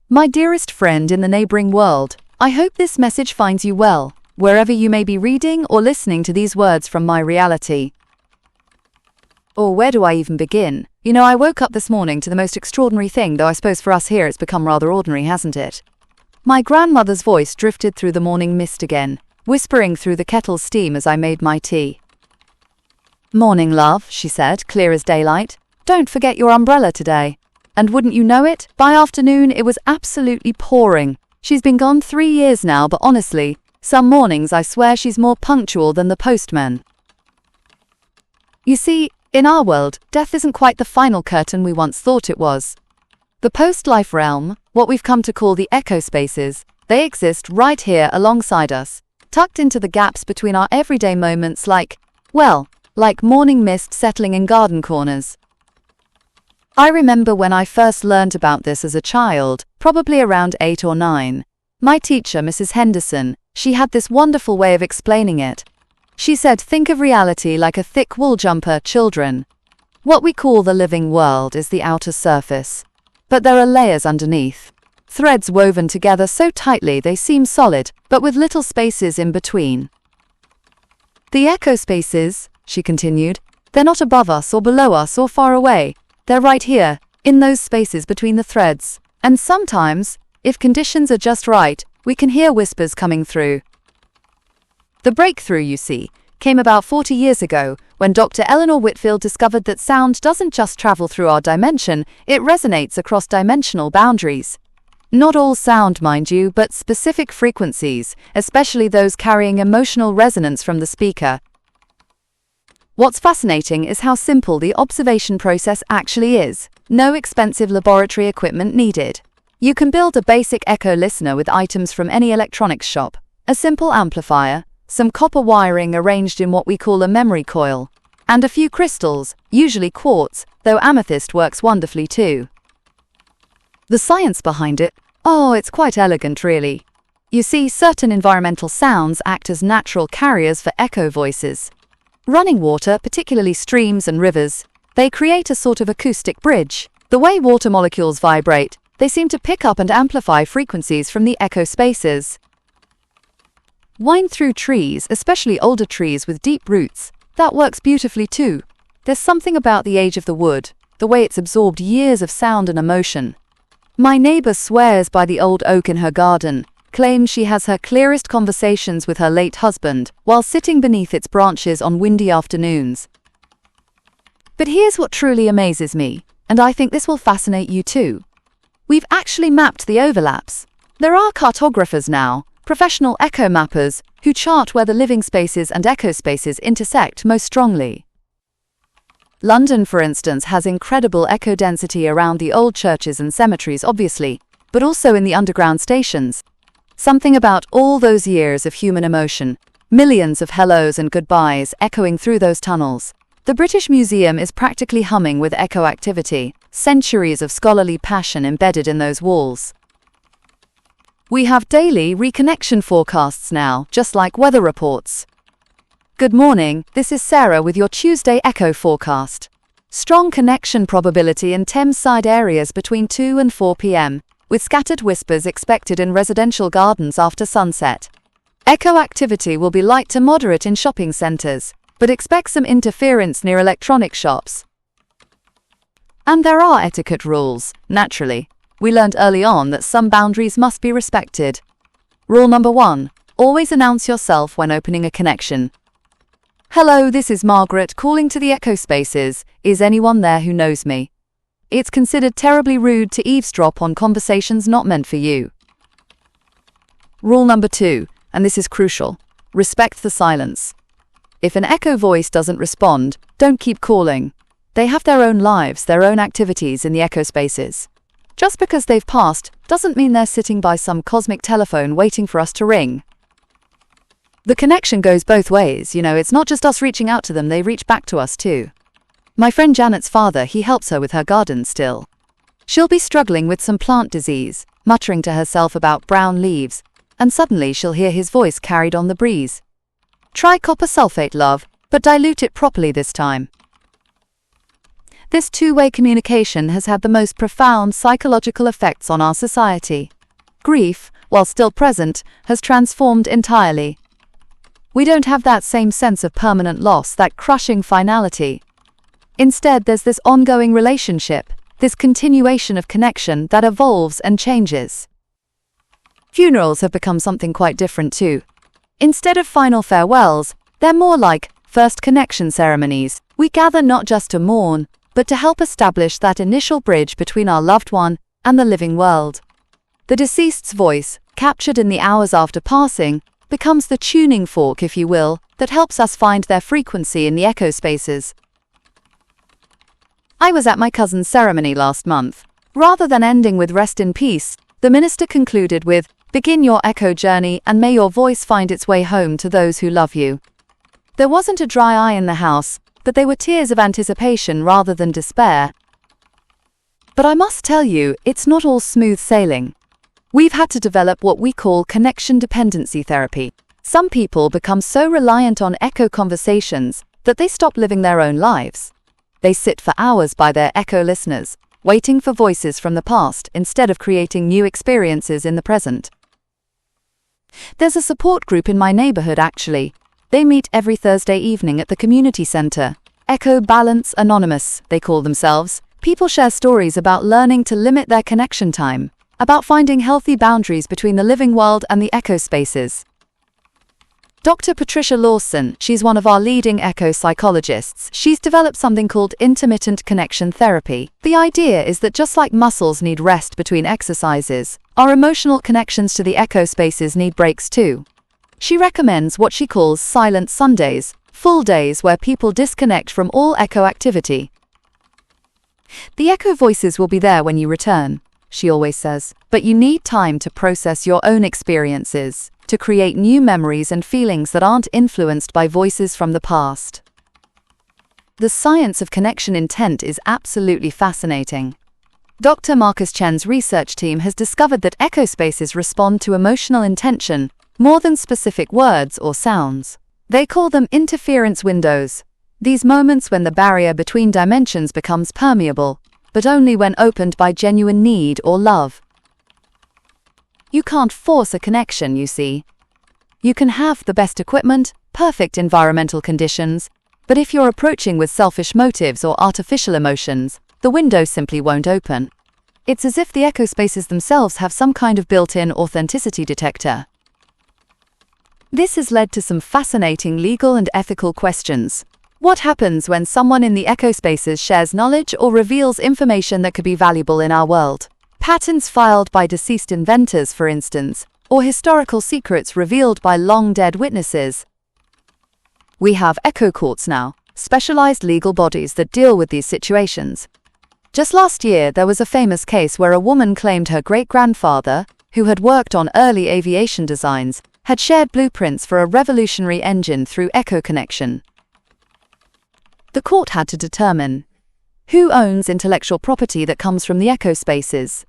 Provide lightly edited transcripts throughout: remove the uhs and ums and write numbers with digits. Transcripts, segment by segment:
My dearest friend in the neighboring world, I hope this message finds you well, wherever you may be reading or listening to these words from my reality. Or where do I even begin? I woke up this morning to the most extraordinary thing, though I suppose for us here it's become rather ordinary, hasn't it? My grandmother's voice drifted through the morning mist again, whispering through the kettle's steam as I made my tea. "Morning, love," she said, clear as daylight. "Don't forget your umbrella today." And wouldn't you know it, by afternoon it was absolutely pouring. She's been gone 3 years now, but honestly, some mornings I swear she's more punctual than the postman. You see, in our world, death isn't quite the final curtain we once thought it was. The post-life realm, what we've come to call the echo spaces, they exist right here alongside us, tucked into the gaps between our everyday moments like morning mist settling in garden corners. I remember when I first learned about this as a child, probably around 8 or 9. My teacher, Mrs. Henderson, she had this wonderful way of explaining it. She said, think of reality like a thick wool jumper, children. What we call the living world is the outer surface. But there are layers underneath. Threads woven together so tightly they seem solid, but with little spaces in between. The echo spaces, she continued, they're not above us or below us or far away. They're right here, in those spaces between the threads. And sometimes, if conditions are just right, we can hear whispers coming through. The breakthrough, you see, came about 40 years ago, when Dr. Eleanor Whitfield discovered that sound doesn't just travel through our dimension, it resonates across dimensional boundaries. Not all sound, mind you, but specific frequencies, especially those carrying emotional resonance from the speaker. What's fascinating is how simple the observation process actually is. No expensive laboratory equipment needed. You can build a basic echo listener with items from any electronics shop, a simple amplifier, some copper wiring arranged in what we call a memory coil, and a few crystals, usually quartz, though amethyst works wonderfully too. The science behind it? Oh, it's quite elegant really. You see, certain environmental sounds act as natural carriers for echo voices. Running water, particularly streams and rivers, they create a sort of acoustic bridge. The way water molecules vibrate, they seem to pick up and amplify frequencies from the echo spaces. Wind through trees, especially older trees with deep roots, that works beautifully too. There's something about the age of the wood, the way it's absorbed years of sound and emotion. My neighbor swears by the old oak in her garden, claims she has her clearest conversations with her late husband while sitting beneath its branches on windy afternoons. But here's what truly amazes me, and I think this will fascinate you too. We've actually mapped the overlaps. There are cartographers now, professional echo mappers, who chart where the living spaces and echo spaces intersect most strongly. London, for instance, has incredible echo density around the old churches and cemeteries, obviously, but also in the underground stations. Something about all those years of human emotion, millions of hellos and goodbyes echoing through those tunnels. The British Museum is practically humming with echo activity, centuries of scholarly passion embedded in those walls. We have daily reconnection forecasts now, just like weather reports. Good morning, this is Sarah with your Tuesday echo forecast. Strong connection probability in Thameside areas between 2 and 4 p.m. with scattered whispers expected in residential gardens after sunset. Echo activity will be light to moderate in shopping centres, but expect some interference near electronic shops. And there are etiquette rules, naturally. We learned early on that some boundaries must be respected. Rule number 1, always announce yourself when opening a connection. Hello, this is Margaret calling to the echo spaces. Is anyone there who knows me? It's considered terribly rude to eavesdrop on conversations not meant for you. Rule number 2, and this is crucial, respect the silence. If an echo voice doesn't respond, don't keep calling. They have their own lives, their own activities in the echo spaces. Just because they've passed doesn't mean they're sitting by some cosmic telephone waiting for us to ring. The connection goes both ways, it's not just us reaching out to them, they reach back to us too. My friend Janet's father, he helps her with her garden still. She'll be struggling with some plant disease, muttering to herself about brown leaves, and suddenly she'll hear his voice carried on the breeze. Try copper sulfate, love, but dilute it properly this time. This two-way communication has had the most profound psychological effects on our society. Grief, while still present, has transformed entirely. We don't have that same sense of permanent loss, that crushing finality. Instead, there's this ongoing relationship, this continuation of connection that evolves and changes. Funerals have become something quite different too. Instead of final farewells, they're more like first connection ceremonies. We gather not just to mourn, but to help establish that initial bridge between our loved one and the living world. The deceased's voice, captured in the hours after passing, becomes the tuning fork, if you will, that helps us find their frequency in the echo spaces. I was at my cousin's ceremony last month. Rather than ending with rest in peace, the minister concluded with, "Begin your echo journey and may your voice find its way home to those who love you." There wasn't a dry eye in the house, but they were tears of anticipation rather than despair. But I must tell you, it's not all smooth sailing. We've had to develop what we call connection dependency therapy. Some people become so reliant on echo conversations that they stop living their own lives. They sit for hours by their echo listeners, waiting for voices from the past instead of creating new experiences in the present. There's a support group in my neighborhood actually. They meet every Thursday evening at the community center. Echo Balance Anonymous, they call themselves. People share stories about learning to limit their connection time, about finding healthy boundaries between the living world and the echo spaces. Dr. Patricia Lawson, she's one of our leading echo psychologists. She's developed something called intermittent connection therapy. The idea is that just like muscles need rest between exercises, our emotional connections to the echo spaces need breaks too. She recommends what she calls silent Sundays, full days where people disconnect from all echo activity. The echo voices will be there when you return, she always says, but you need time to process your own experiences, to create new memories and feelings that aren't influenced by voices from the past. The science of connection intent is absolutely fascinating. Dr. Marcus Chen's research team has discovered that echo spaces respond to emotional intention more than specific words or sounds. They call them interference windows, these moments when the barrier between dimensions becomes permeable, but only when opened by genuine need or love. You can't force a connection, you see. You can have the best equipment, perfect environmental conditions, but if you're approaching with selfish motives or artificial emotions, the window simply won't open. It's as if the echo spaces themselves have some kind of built-in authenticity detector. This has led to some fascinating legal and ethical questions. What happens when someone in the echo spaces shares knowledge or reveals information that could be valuable in our world? Patents filed by deceased inventors, for instance, or historical secrets revealed by long-dead witnesses. We have echo courts now, specialized legal bodies that deal with these situations. Just last year, there was a famous case where a woman claimed her great-grandfather, who had worked on early aviation designs, had shared blueprints for a revolutionary engine through echo connection. The court had to determine who owns intellectual property that comes from the echo spaces.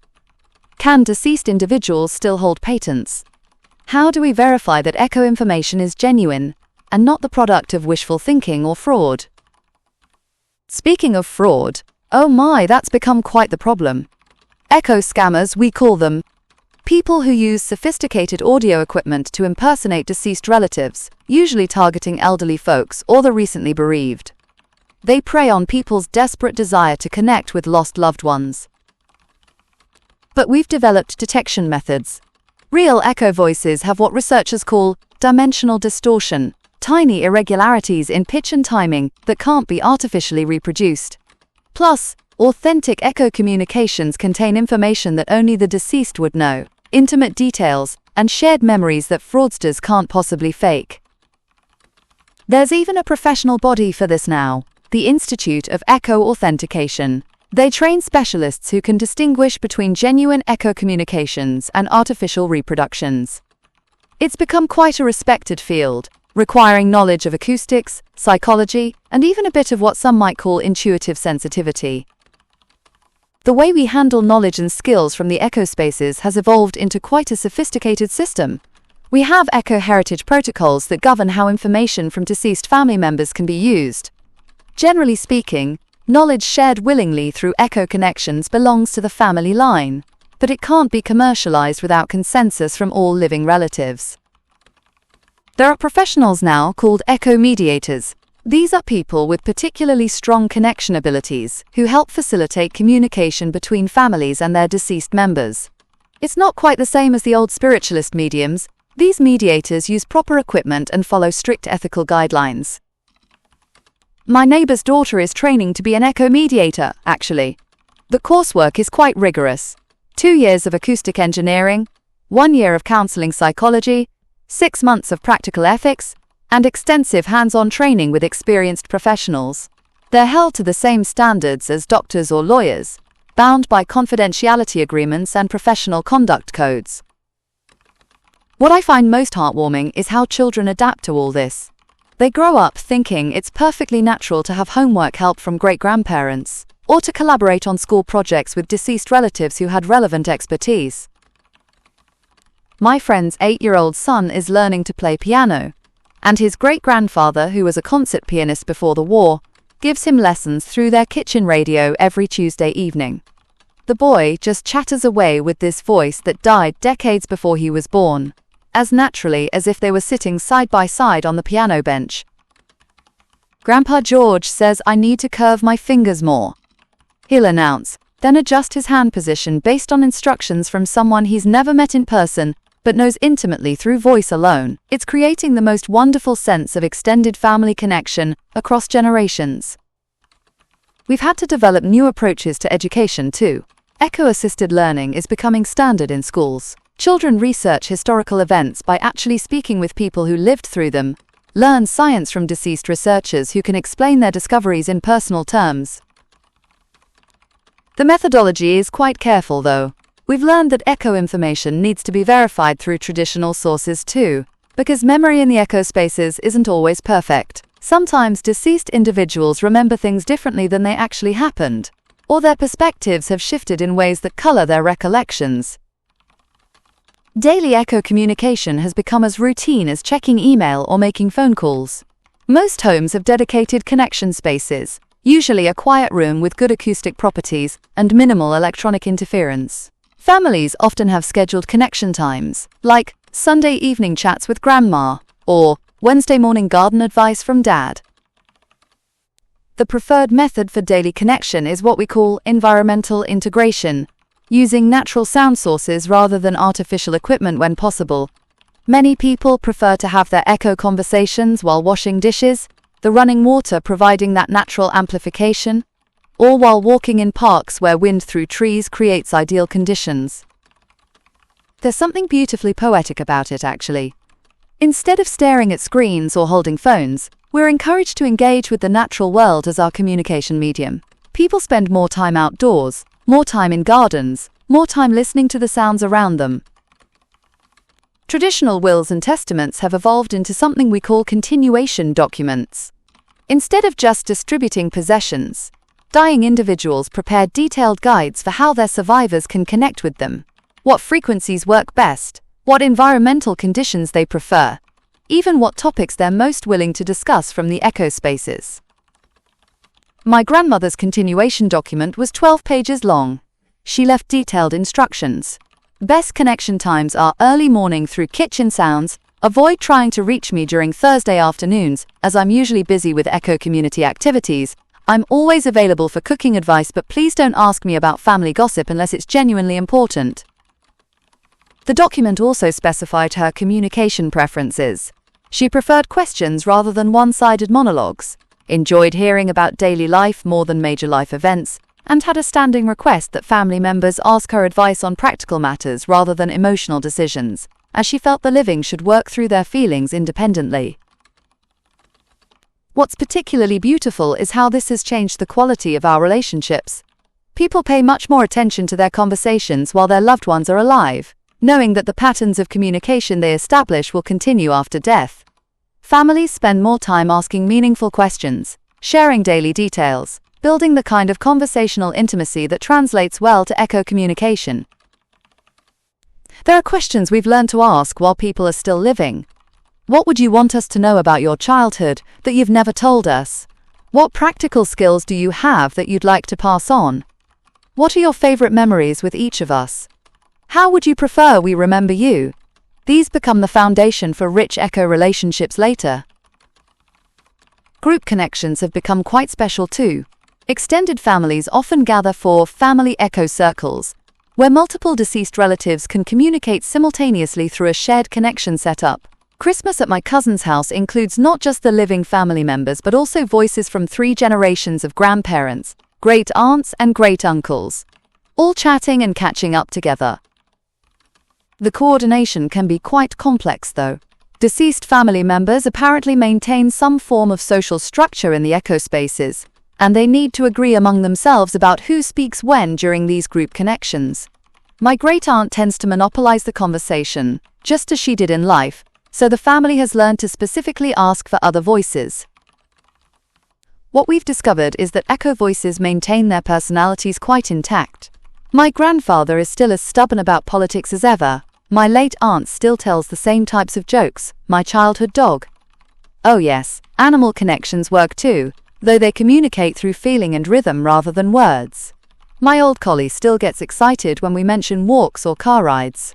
Can deceased individuals still hold patents? How do we verify that echo information is genuine and not the product of wishful thinking or fraud? Speaking of fraud, oh my, that's become quite the problem. Echo scammers, we call them. People who use sophisticated audio equipment to impersonate deceased relatives, usually targeting elderly folks or the recently bereaved. They prey on people's desperate desire to connect with lost loved ones. But we've developed detection methods. Real echo voices have what researchers call dimensional distortion, tiny irregularities in pitch and timing that can't be artificially reproduced. Plus, authentic echo communications contain information that only the deceased would know, intimate details, and shared memories that fraudsters can't possibly fake. There's even a professional body for this now, the Institute of Echo Authentication. They train specialists who can distinguish between genuine echo communications and artificial reproductions. It's become quite a respected field, requiring knowledge of acoustics, psychology, and even a bit of what some might call intuitive sensitivity. The way we handle knowledge and skills from the echo spaces has evolved into quite a sophisticated system. We have echo heritage protocols that govern how information from deceased family members can be used. Generally speaking, Knowledge shared willingly through echo connections belongs to the family line, but it can't be commercialized without consensus from all living relatives. There are professionals now called echo mediators. These are people with particularly strong connection abilities who help facilitate communication between families and their deceased members. It's not quite the same as the old spiritualist mediums. These mediators use proper equipment and follow strict ethical guidelines. My neighbor's daughter is training to be an echo mediator, actually. The coursework is quite rigorous. 2 years of acoustic engineering, 1 year of counseling psychology, 6 months of practical ethics, and extensive hands-on training with experienced professionals. They're held to the same standards as doctors or lawyers, bound by confidentiality agreements and professional conduct codes. What I find most heartwarming is how children adapt to all this. They grow up thinking it's perfectly natural to have homework help from great-grandparents, or to collaborate on school projects with deceased relatives who had relevant expertise. My friend's 8-year-old son is learning to play piano, and his great-grandfather, who was a concert pianist before the war, gives him lessons through their kitchen radio every Tuesday evening. The boy just chatters away with this voice that died decades before he was born, as naturally as if they were sitting side by side on the piano bench. Grandpa George says I need to curve my fingers more. He'll announce, then adjust his hand position based on instructions from someone he's never met in person, but knows intimately through voice alone. It's creating the most wonderful sense of extended family connection across generations. We've had to develop new approaches to education too. Echo-assisted learning is becoming standard in schools. Children research historical events by actually speaking with people who lived through them, learn science from deceased researchers who can explain their discoveries in personal terms. The methodology is quite careful though. We've learned that echo information needs to be verified through traditional sources too, because memory in the echo spaces isn't always perfect. Sometimes deceased individuals remember things differently than they actually happened, or their perspectives have shifted in ways that color their recollections. Daily echo communication has become as routine as checking email or making phone calls. Most homes have dedicated connection spaces, usually a quiet room with good acoustic properties and minimal electronic interference. Families often have scheduled connection times, like Sunday evening chats with grandma, or Wednesday morning garden advice from dad. The preferred method for daily connection is what we call environmental integration, using natural sound sources rather than artificial equipment when possible. Many people prefer to have their echo conversations while washing dishes, the running water providing that natural amplification, or while walking in parks where wind through trees creates ideal conditions. There's something beautifully poetic about it, actually. Instead of staring at screens or holding phones, we're encouraged to engage with the natural world as our communication medium. People spend more time outdoors, more time in gardens, more time listening to the sounds around them. Traditional wills and testaments have evolved into something we call continuation documents. Instead of just distributing possessions, dying individuals prepare detailed guides for how their survivors can connect with them, what frequencies work best, what environmental conditions they prefer, even what topics they're most willing to discuss from the echo spaces. My grandmother's continuation document was 12 pages long. She left detailed instructions. Best connection times are early morning through kitchen sounds. Avoid trying to reach me during Thursday afternoons, as I'm usually busy with echo community activities. I'm always available for cooking advice, but please don't ask me about family gossip unless it's genuinely important. The document also specified her communication preferences. She preferred questions rather than one-sided monologues, enjoyed hearing about daily life more than major life events, and had a standing request that family members ask her advice on practical matters rather than emotional decisions, as she felt the living should work through their feelings independently. What's particularly beautiful is how this has changed the quality of our relationships. People pay much more attention to their conversations while their loved ones are alive, knowing that the patterns of communication they establish will continue after death. Families spend more time asking meaningful questions, sharing daily details, building the kind of conversational intimacy that translates well to echo communication. There are questions we've learned to ask while people are still living. What would you want us to know about your childhood that you've never told us? What practical skills do you have that you'd like to pass on? What are your favorite memories with each of us? How would you prefer we remember you? These become the foundation for rich echo relationships later. Group connections have become quite special too. Extended families often gather for family echo circles, where multiple deceased relatives can communicate simultaneously through a shared connection setup. Christmas at my cousin's house includes not just the living family members but also voices from 3 generations of grandparents, great aunts and great uncles, all chatting and catching up together. The coordination can be quite complex though. Deceased family members apparently maintain some form of social structure in the echo spaces, and they need to agree among themselves about who speaks when during these group connections. My great-aunt tends to monopolize the conversation, just as she did in life, so the family has learned to specifically ask for other voices. What we've discovered is that echo voices maintain their personalities quite intact. My grandfather is still as stubborn about politics as ever. My late aunt still tells the same types of jokes. My childhood dog. Oh yes, animal connections work too, though they communicate through feeling and rhythm rather than words. My old collie still gets excited when we mention walks or car rides.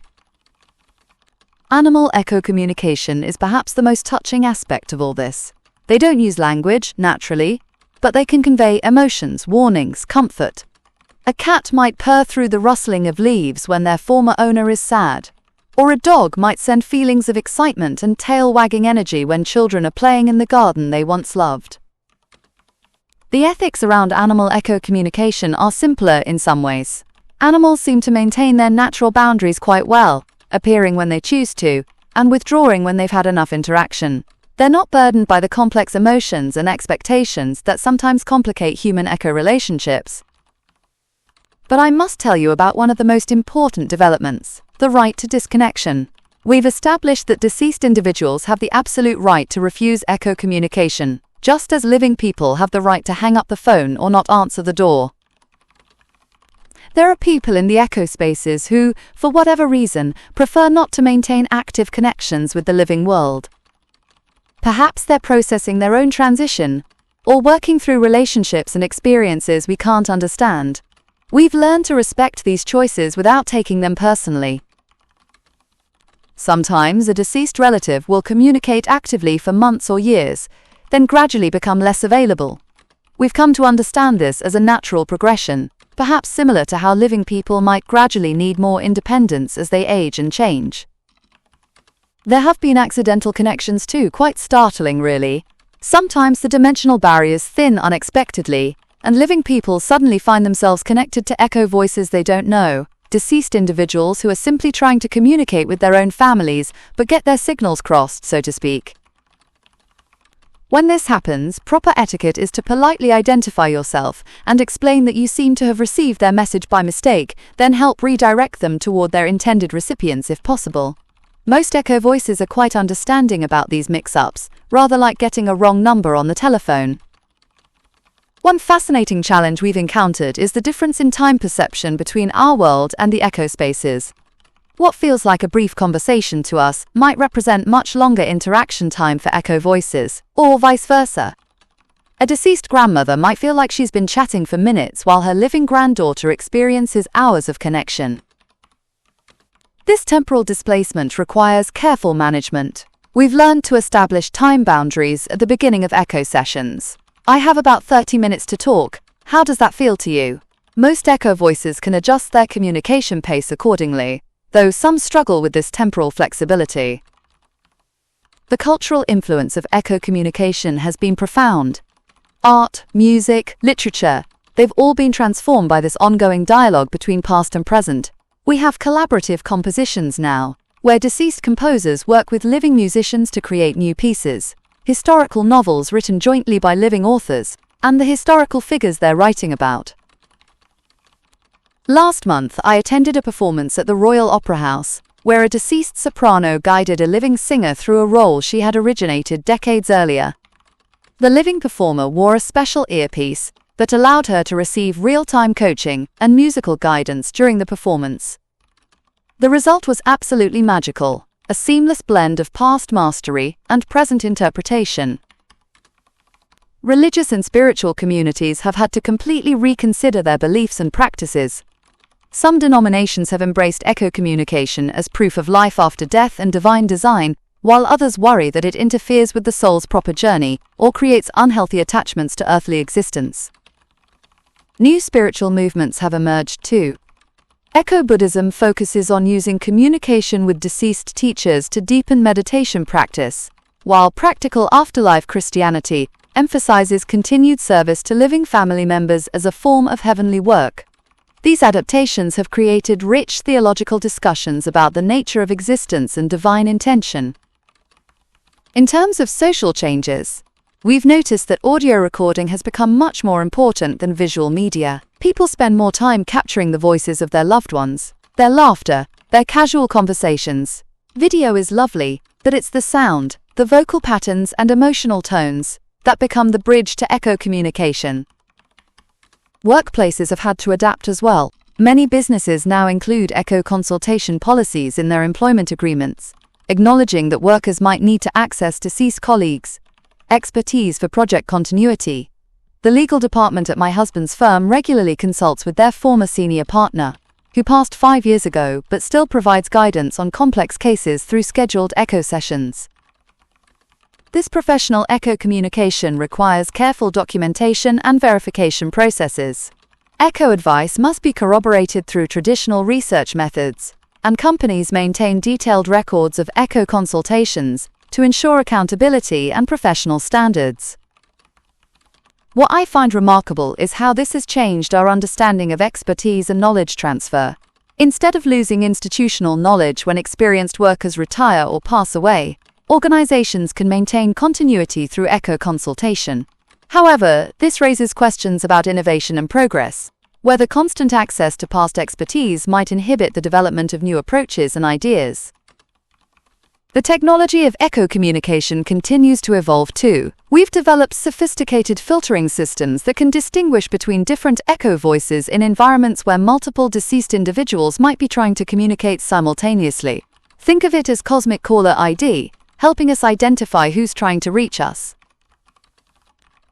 Animal echo communication is perhaps the most touching aspect of all this. They don't use language, naturally, but they can convey emotions, warnings, comfort. A cat might purr through the rustling of leaves when their former owner is sad, or a dog might send feelings of excitement and tail-wagging energy when children are playing in the garden they once loved. The ethics around animal echo communication are simpler in some ways. Animals seem to maintain their natural boundaries quite well, appearing when they choose to, and withdrawing when they've had enough interaction. They're not burdened by the complex emotions and expectations that sometimes complicate human echo relationships. But I must tell you about one of the most important developments, the right to disconnection. We've established that deceased individuals have the absolute right to refuse echo communication, just as living people have the right to hang up the phone or not answer the door. There are people in the echo spaces who, for whatever reason, prefer not to maintain active connections with the living world. Perhaps they're processing their own transition, or working through relationships and experiences we can't understand. We've learned to respect these choices without taking them personally. Sometimes a deceased relative will communicate actively for months or years, then gradually become less available. We've come to understand this as a natural progression, perhaps similar to how living people might gradually need more independence as they age and change. There have been accidental connections too, quite startling really. Sometimes the dimensional barriers thin unexpectedly, and living people suddenly find themselves connected to echo voices they don't know, deceased individuals who are simply trying to communicate with their own families but get their signals crossed, so to speak. When this happens, proper etiquette is to politely identify yourself and explain that you seem to have received their message by mistake, then help redirect them toward their intended recipients if possible. Most echo voices are quite understanding about these mix-ups, rather like getting a wrong number on the telephone. One fascinating challenge we've encountered is the difference in time perception between our world and the echo spaces. What feels like a brief conversation to us might represent much longer interaction time for echo voices, or vice versa. A deceased grandmother might feel like she's been chatting for minutes while her living granddaughter experiences hours of connection. This temporal displacement requires careful management. We've learned to establish time boundaries at the beginning of echo sessions. I have about 30 minutes to talk. How does that feel to you? Most echo voices can adjust their communication pace accordingly, though some struggle with this temporal flexibility. The cultural influence of echo communication has been profound. Art, music, literature, they've all been transformed by this ongoing dialogue between past and present. We have collaborative compositions now, where deceased composers work with living musicians to create new pieces, historical novels written jointly by living authors, and the historical figures they're writing about. Last month, I attended a performance at the Royal Opera House, where a deceased soprano guided a living singer through a role she had originated decades earlier. The living performer wore a special earpiece that allowed her to receive real-time coaching and musical guidance during the performance. The result was absolutely magical, a seamless blend of past mastery and present interpretation. religious and spiritual communities have had to completely reconsider their beliefs and practices. Some denominations have embraced echo-communication as proof of life after death and divine design, while others worry that it interferes with the soul's proper journey or creates unhealthy attachments to earthly existence. New spiritual movements have emerged too. Eco-Buddhism focuses on using communication with deceased teachers to deepen meditation practice, while practical afterlife Christianity emphasizes continued service to living family members as a form of heavenly work. These adaptations have created rich theological discussions about the nature of existence and divine intention. In terms of social changes, we've noticed that audio recording has become much more important than visual media. People spend more time capturing the voices of their loved ones, their laughter, their casual conversations. Video is lovely, but it's the sound, the vocal patterns and emotional tones that become the bridge to echo communication. Workplaces have had to adapt as well. Many businesses now include echo consultation policies in their employment agreements, acknowledging that workers might need to access deceased colleagues' expertise for project continuity. The legal department at my husband's firm regularly consults with their former senior partner, who passed 5 years ago but still provides guidance on complex cases through scheduled echo sessions. This professional echo communication requires careful documentation and verification processes. Echo advice must be corroborated through traditional research methods, and companies maintain detailed records of echo consultations to ensure accountability and professional standards. What I find remarkable is how this has changed our understanding of expertise and knowledge transfer. Instead of losing institutional knowledge when experienced workers retire or pass away, organizations can maintain continuity through echo consultation. However, this raises questions about innovation and progress, whether constant access to past expertise might inhibit the development of new approaches and ideas. The technology of echo communication continues to evolve too. We've developed sophisticated filtering systems that can distinguish between different echo voices in environments where multiple deceased individuals might be trying to communicate simultaneously. Think of it as cosmic caller ID, helping us identify who's trying to reach us.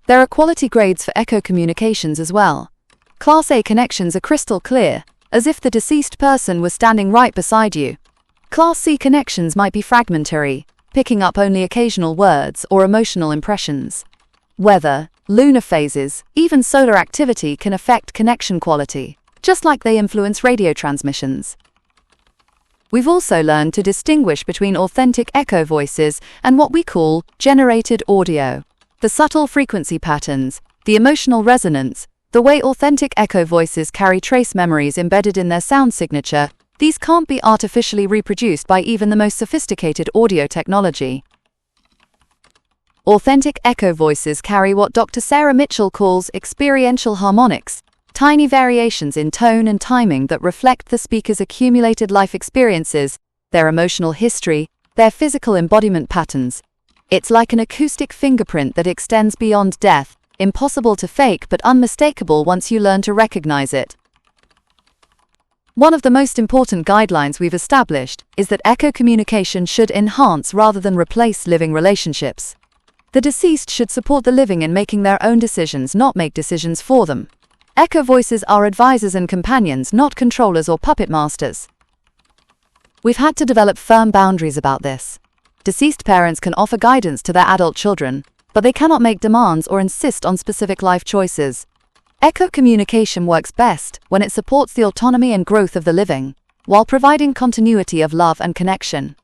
There are quality grades for echo communications as well. Class A connections are crystal clear, as if the deceased person was standing right beside you. Class C connections might be fragmentary, picking up only occasional words or emotional impressions. Weather, lunar phases, even solar activity can affect connection quality, just like they influence radio transmissions. We've also learned to distinguish between authentic echo voices and what we call generated audio. The subtle frequency patterns, the emotional resonance, the way authentic echo voices carry trace memories embedded in their sound signature, these can't be artificially reproduced by even the most sophisticated audio technology. Authentic echo voices carry what Dr. Sarah Mitchell calls experiential harmonics, tiny variations in tone and timing that reflect the speaker's accumulated life experiences, their emotional history, their physical embodiment patterns. It's like an acoustic fingerprint that extends beyond death, impossible to fake but unmistakable once you learn to recognize it. One of the most important guidelines we've established is that echo communication should enhance rather than replace living relationships. The deceased should support the living in making their own decisions, not make decisions for them. Echo voices are advisors and companions, not controllers or puppet masters. We've had to develop firm boundaries about this. Deceased parents can offer guidance to their adult children, but they cannot make demands or insist on specific life choices. Echo communication works best when it supports the autonomy and growth of the living, while providing continuity of love and connection.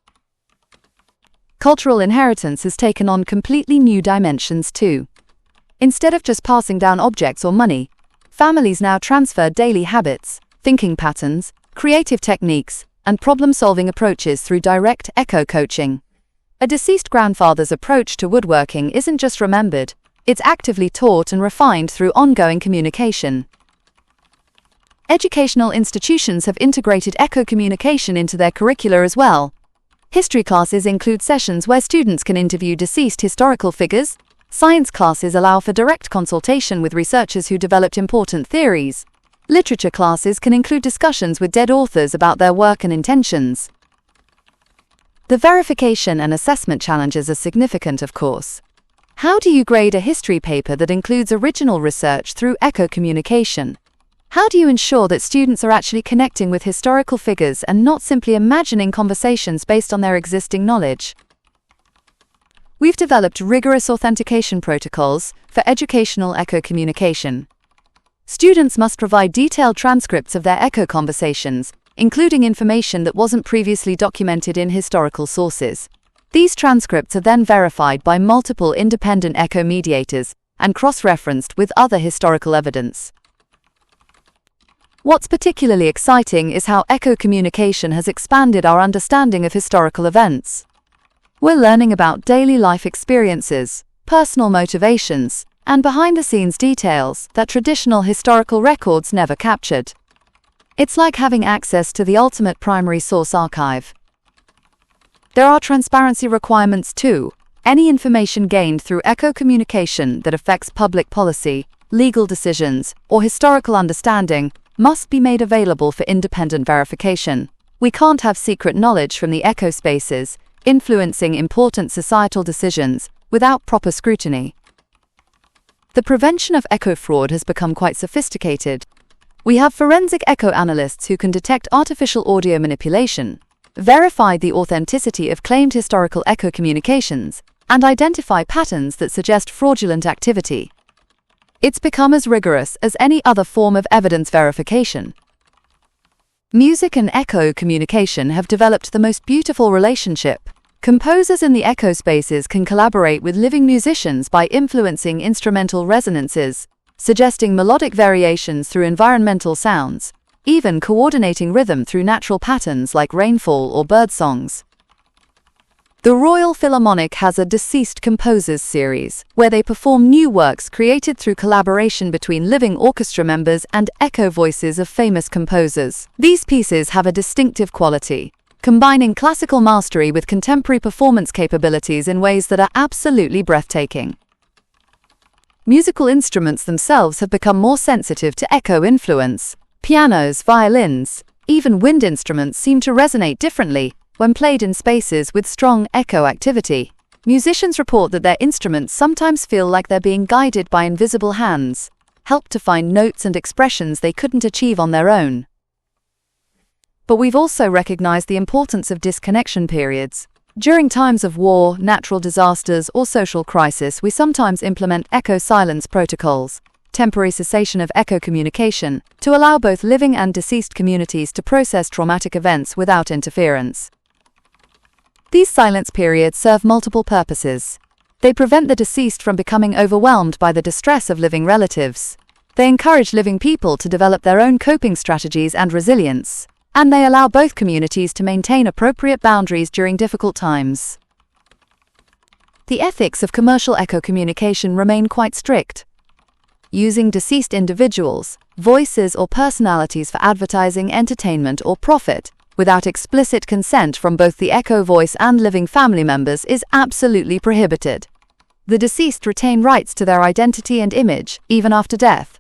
Cultural inheritance has taken on completely new dimensions too. Instead of just passing down objects or money, families now transfer daily habits, thinking patterns, creative techniques, and problem-solving approaches through direct echo coaching. A deceased grandfather's approach to woodworking isn't just remembered, it's actively taught and refined through ongoing communication. Educational institutions have integrated echo communication into their curricula as well. History classes include sessions where students can interview deceased historical figures. Science classes allow for direct consultation with researchers who developed important theories. Literature classes can include discussions with dead authors about their work and intentions. The verification and assessment challenges are significant, of course. How do you grade a history paper that includes original research through echo communication? How do you ensure that students are actually connecting with historical figures and not simply imagining conversations based on their existing knowledge? We've developed rigorous authentication protocols for educational echo communication. Students must provide detailed transcripts of their echo conversations, including information that wasn't previously documented in historical sources. These transcripts are then verified by multiple independent echo mediators and cross-referenced with other historical evidence. What's particularly exciting is how echo communication has expanded our understanding of historical events. We're learning about daily life experiences, personal motivations, and behind-the-scenes details that traditional historical records never captured. It's like having access to the ultimate primary source archive. There are transparency requirements too. Any information gained through echo communication that affects public policy, legal decisions, or historical understanding must be made available for independent verification. We can't have secret knowledge from the echo spaces, influencing important societal decisions without proper scrutiny. The prevention of echo fraud has become quite sophisticated. We have forensic echo analysts who can detect artificial audio manipulation, verify the authenticity of claimed historical echo communications, and identify patterns that suggest fraudulent activity. It's become as rigorous as any other form of evidence verification. Music and echo communication have developed the most beautiful relationship. Composers in the echo spaces can collaborate with living musicians by influencing instrumental resonances, suggesting melodic variations through environmental sounds, even coordinating rhythm through natural patterns like rainfall or bird songs. The Royal Philharmonic has a Deceased Composers series, where they perform new works created through collaboration between living orchestra members and echo voices of famous composers. These pieces have a distinctive quality, combining classical mastery with contemporary performance capabilities in ways that are absolutely breathtaking. Musical instruments themselves have become more sensitive to echo influence. Pianos, violins, even wind instruments seem to resonate differently when played in spaces with strong echo activity. Musicians report that their instruments sometimes feel like they're being guided by invisible hands, helped to find notes and expressions they couldn't achieve on their own. But we've also recognized the importance of disconnection periods. During times of war, natural disasters, or social crisis, we sometimes implement echo silence protocols, temporary cessation of echo communication, to allow both living and deceased communities to process traumatic events without interference. These silence periods serve multiple purposes. They prevent the deceased from becoming overwhelmed by the distress of living relatives. They encourage living people to develop their own coping strategies and resilience. And they allow both communities to maintain appropriate boundaries during difficult times. The ethics of commercial echo communication remain quite strict. Using deceased individuals, voices, or personalities for advertising, entertainment, or profit, without explicit consent from both the echo voice and living family members is absolutely prohibited. The deceased retain rights to their identity and image, even after death.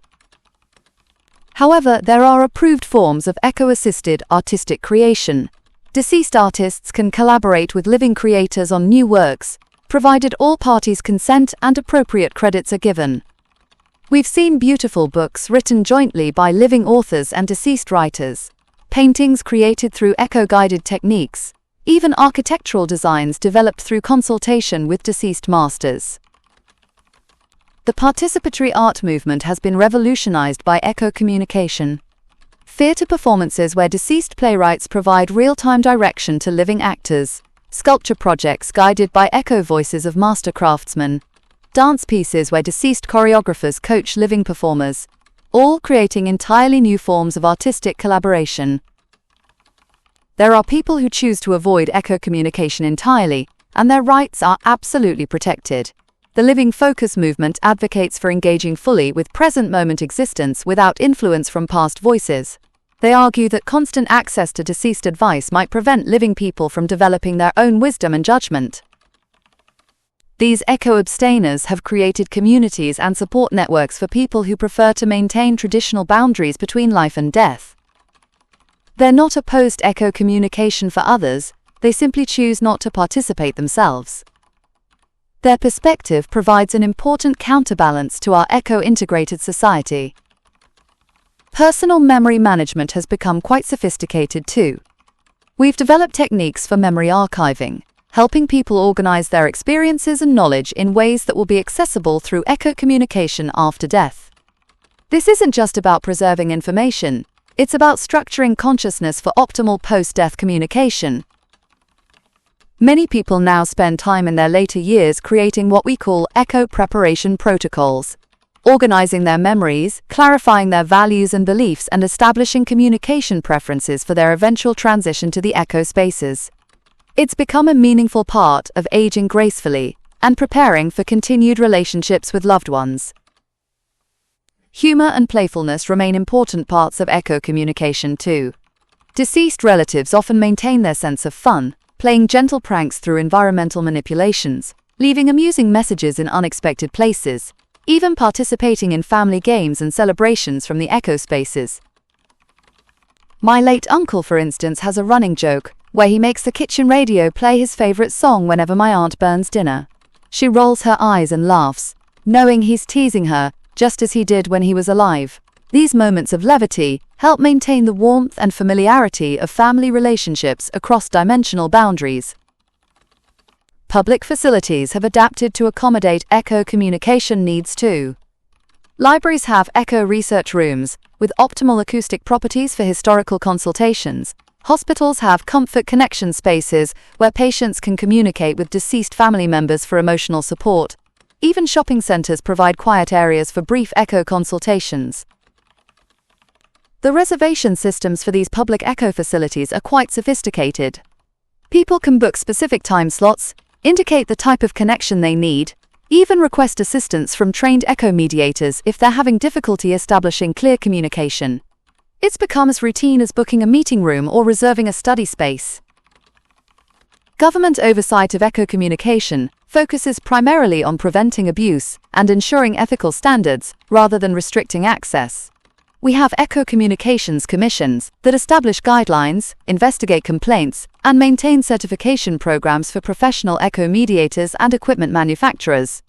However, there are approved forms of echo-assisted artistic creation. Deceased artists can collaborate with living creators on new works, provided all parties consent and appropriate credits are given. We've seen beautiful books written jointly by living authors and deceased writers, paintings created through echo-guided techniques, even architectural designs developed through consultation with deceased masters. The participatory art movement has been revolutionized by echo communication. Theatre performances where deceased playwrights provide real-time direction to living actors, sculpture projects guided by echo voices of master craftsmen, dance pieces where deceased choreographers coach living performers, all creating entirely new forms of artistic collaboration. There are people who choose to avoid echo communication entirely, and their rights are absolutely protected. The Living Focus movement advocates for engaging fully with present-moment existence without influence from past voices. They argue that constant access to deceased advice might prevent living people from developing their own wisdom and judgment. These echo-abstainers have created communities and support networks for people who prefer to maintain traditional boundaries between life and death. They're not opposed to echo communication for others, they simply choose not to participate themselves. Their perspective provides an important counterbalance to our echo-integrated society. Personal memory management has become quite sophisticated too. We've developed techniques for memory archiving, helping people organize their experiences and knowledge in ways that will be accessible through echo communication after death. This isn't just about preserving information, it's about structuring consciousness for optimal post-death communication. Many people now spend time in their later years creating what we call echo preparation protocols, organizing their memories, clarifying their values and beliefs, and establishing communication preferences for their eventual transition to the echo spaces. It's become a meaningful part of aging gracefully and preparing for continued relationships with loved ones. Humor and playfulness remain important parts of echo communication too. Deceased relatives often maintain their sense of fun, playing gentle pranks through environmental manipulations, leaving amusing messages in unexpected places, even participating in family games and celebrations from the echo spaces. My late uncle, for instance, has a running joke where he makes the kitchen radio play his favorite song whenever my aunt burns dinner. She rolls her eyes and laughs, knowing he's teasing her, just as he did when he was alive. These moments of levity help maintain the warmth and familiarity of family relationships across dimensional boundaries. Public facilities have adapted to accommodate echo communication needs too. Libraries have echo research rooms, with optimal acoustic properties for historical consultations. Hospitals have comfort connection spaces where patients can communicate with deceased family members for emotional support. Even shopping centers provide quiet areas for brief echo consultations. The reservation systems for these public echo facilities are quite sophisticated. People can book specific time slots, indicate the type of connection they need, even request assistance from trained echo mediators if they're having difficulty establishing clear communication. It's become as routine as booking a meeting room or reserving a study space. Government oversight of echo communication focuses primarily on preventing abuse and ensuring ethical standards rather than restricting access. We have echo communications commissions that establish guidelines, investigate complaints, and maintain certification programs for professional echo mediators and equipment manufacturers.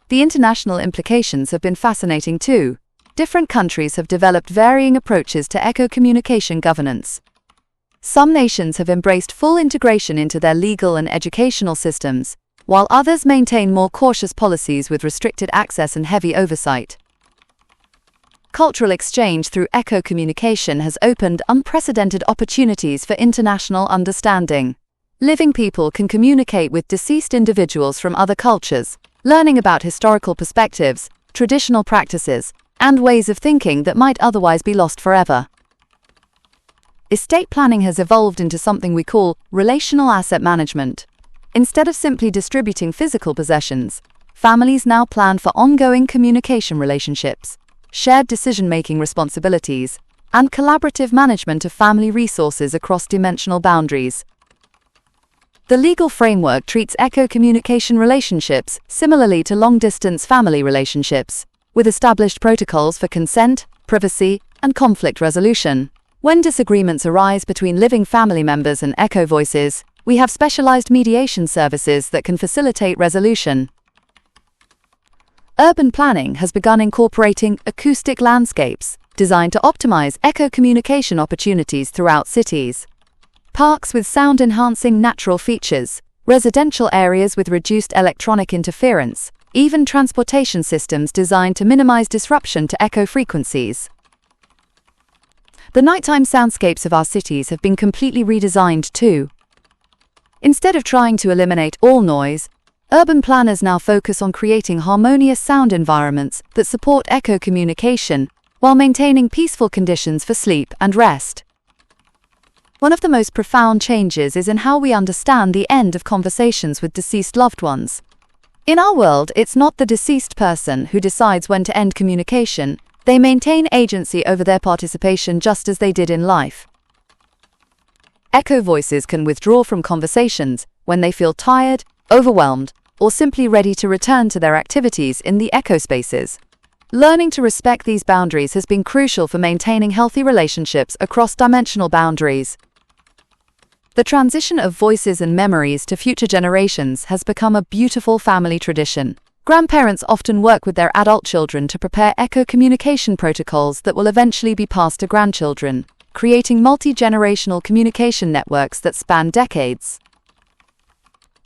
The international implications have been fascinating too. Different countries have developed varying approaches to echo communication governance. Some nations have embraced full integration into their legal and educational systems, while others maintain more cautious policies with restricted access and heavy oversight. Cultural exchange through echo communication has opened unprecedented opportunities for international understanding. Living people can communicate with deceased individuals from other cultures, learning about historical perspectives, traditional practices, and ways of thinking that might otherwise be lost forever. Estate planning has evolved into something we call relational asset management. Instead of simply distributing physical possessions, families now plan for ongoing communication relationships, shared decision-making responsibilities, and collaborative management of family resources across dimensional boundaries. The legal framework treats echo communication relationships similarly to long-distance family relationships, with established protocols for consent, privacy, and conflict resolution. When disagreements arise between living family members and echo voices, we have specialized mediation services that can facilitate resolution. Urban planning has begun incorporating acoustic landscapes, designed to optimize echo communication opportunities throughout cities. Parks with sound-enhancing natural features, residential areas with reduced electronic interference, even transportation systems designed to minimize disruption to echo frequencies. The nighttime soundscapes of our cities have been completely redesigned too. Instead of trying to eliminate all noise, urban planners now focus on creating harmonious sound environments that support echo communication while maintaining peaceful conditions for sleep and rest. One of the most profound changes is in how we understand the end of conversations with deceased loved ones. In our world, it's not the deceased person who decides when to end communication. They maintain agency over their participation just as they did in life. Echo voices can withdraw from conversations when they feel tired, overwhelmed, or simply ready to return to their activities in the echo spaces. Learning to respect these boundaries has been crucial for maintaining healthy relationships across dimensional boundaries. The transition of voices and memories to future generations has become a beautiful family tradition. Grandparents often work with their adult children to prepare echo communication protocols that will eventually be passed to grandchildren, creating multi-generational communication networks that span decades.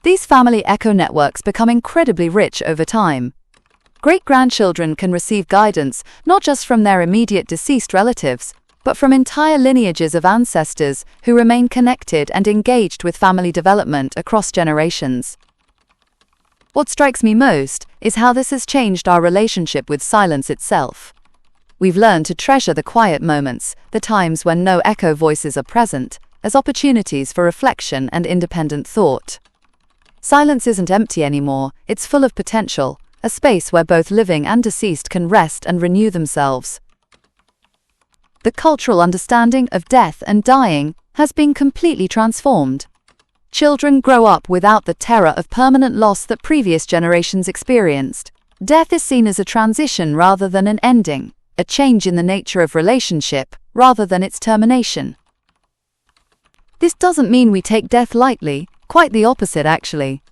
These family echo networks become incredibly rich over time. Great-grandchildren can receive guidance not just from their immediate deceased relatives, but from entire lineages of ancestors who remain connected and engaged with family development across generations. What strikes me most is how this has changed our relationship with silence itself. We've learned to treasure the quiet moments, the times when no echo voices are present, as opportunities for reflection and independent thought. Silence isn't empty anymore, it's full of potential, a space where both living and deceased can rest and renew themselves. The cultural understanding of death and dying has been completely transformed. Children grow up without the terror of permanent loss that previous generations experienced. Death is seen as a transition rather than an ending, a change in the nature of relationship rather than its termination. This doesn't mean we take death lightly, quite the opposite actually.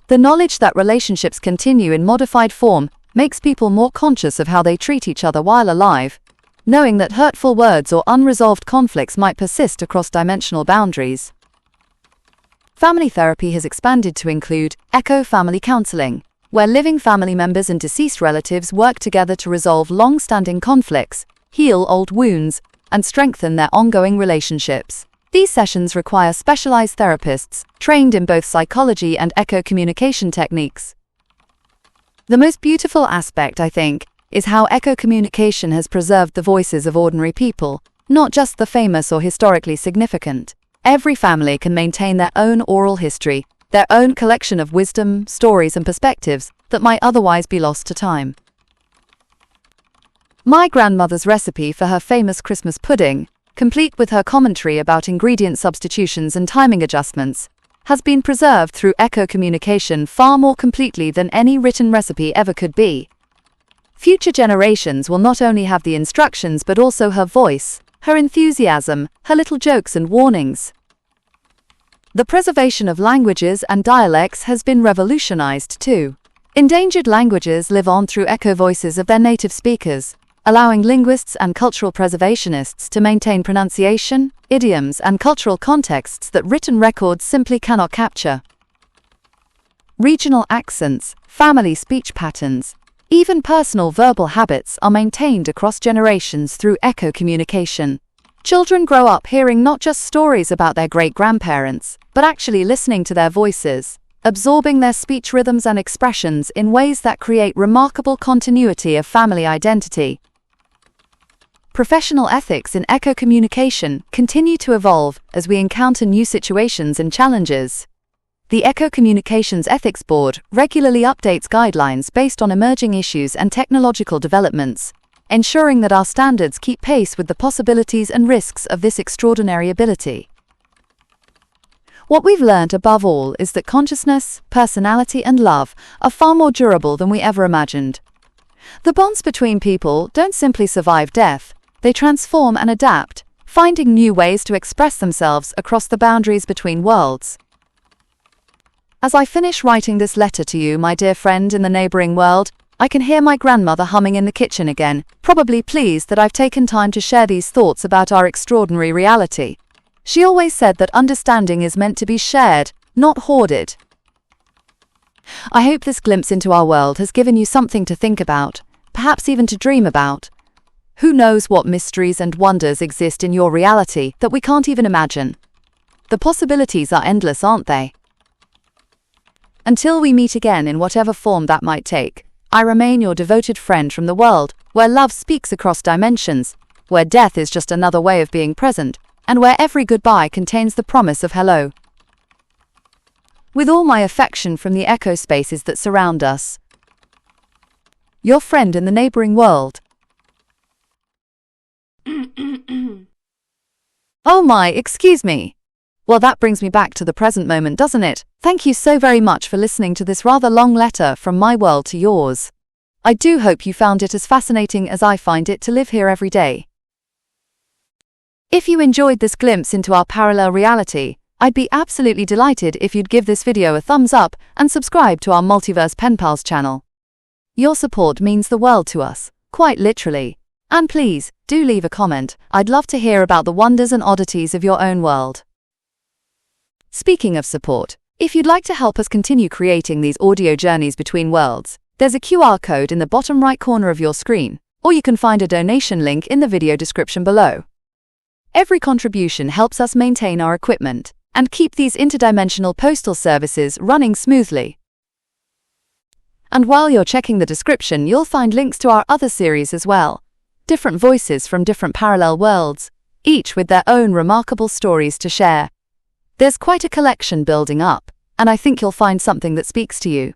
The knowledge that relationships continue in modified form makes people more conscious of how they treat each other while alive, knowing that hurtful words or unresolved conflicts might persist across dimensional boundaries. Family therapy has expanded to include echo family counseling, where living family members and deceased relatives work together to resolve long-standing conflicts, heal old wounds, and strengthen their ongoing relationships. These sessions require specialized therapists, trained in both psychology and echo communication techniques. The most beautiful aspect, I think, is how echo communication has preserved the voices of ordinary people, not just the famous or historically significant. Every family can maintain their own oral history, their own collection of wisdom, stories, and perspectives that might otherwise be lost to time. My grandmother's recipe for her famous Christmas pudding, complete with her commentary about ingredient substitutions and timing adjustments, has been preserved through echo communication far more completely than any written recipe ever could be. Future generations will not only have the instructions but also her voice, her enthusiasm, her little jokes and warnings. The preservation of languages and dialects has been revolutionized too. Endangered languages live on through echo voices of their native speakers, allowing linguists and cultural preservationists to maintain pronunciation, idioms, and cultural contexts that written records simply cannot capture. Regional accents, family speech patterns, even personal verbal habits are maintained across generations through echo communication. Children grow up hearing not just stories about their great-grandparents, but actually listening to their voices, absorbing their speech rhythms and expressions in ways that create remarkable continuity of family identity. Professional ethics in echo communication continue to evolve as we encounter new situations and challenges. The Echo Communications Ethics Board regularly updates guidelines based on emerging issues and technological developments, ensuring that our standards keep pace with the possibilities and risks of this extraordinary ability. What we've learned above all is that consciousness, personality, and love are far more durable than we ever imagined. The bonds between people don't simply survive death, they transform and adapt, finding new ways to express themselves across the boundaries between worlds. As I finish writing this letter to you, my dear friend in the neighboring world, I can hear my grandmother humming in the kitchen again, probably pleased that I've taken time to share these thoughts about our extraordinary reality. She always said that understanding is meant to be shared, not hoarded. I hope this glimpse into our world has given you something to think about, perhaps even to dream about. Who knows what mysteries and wonders exist in your reality that we can't even imagine? The possibilities are endless, aren't they? Until we meet again in whatever form that might take, I remain your devoted friend from the world where love speaks across dimensions, where death is just another way of being present, and where every goodbye contains the promise of hello. With all my affection from the echo spaces that surround us. Your friend in the neighboring world. Oh my, excuse me. Well, that brings me back to the present moment, doesn't it? Thank you so very much for listening to this rather long letter from my world to yours. I do hope you found it as fascinating as I find it to live here every day. If you enjoyed this glimpse into our parallel reality, I'd be absolutely delighted if you'd give this video a thumbs up and subscribe to our Multiverse Penpals channel. Your support means the world to us, quite literally. And please, do leave a comment. I'd love to hear about the wonders and oddities of your own world. Speaking of support, if you'd like to help us continue creating these audio journeys between worlds, there's a QR code in the bottom right corner of your screen, or you can find a donation link in the video description below. Every contribution helps us maintain our equipment and keep these interdimensional postal services running smoothly. And while you're checking the description, you'll find links to our other series as well. Different voices from different parallel worlds, each with their own remarkable stories to share. There's quite a collection building up, and I think you'll find something that speaks to you.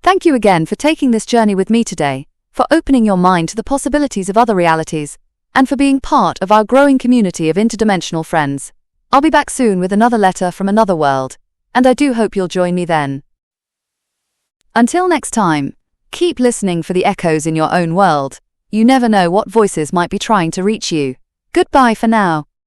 Thank you again for taking this journey with me today, for opening your mind to the possibilities of other realities, and for being part of our growing community of interdimensional friends. I'll be back soon with another letter from another world, and I do hope you'll join me then. Until next time, keep listening for the echoes in your own world. You never know what voices might be trying to reach you. Goodbye for now.